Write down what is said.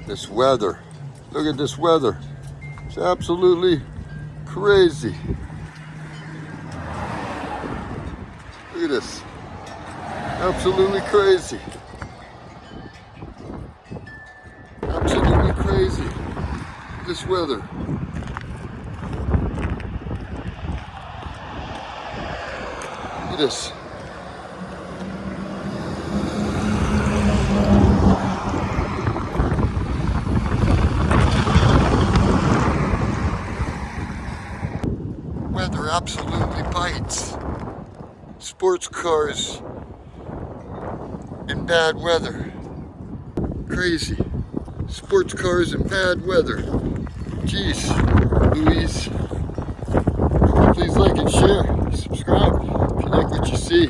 This weather. Look at this weather. It's absolutely crazy. Look at this. Absolutely crazy. Absolutely crazy. This weather. Look at this. Weather absolutely bites. Sports cars in bad weather. Crazy. Sports cars in bad weather. Jeez, Louise. Please like and share. Subscribe if you like what you see.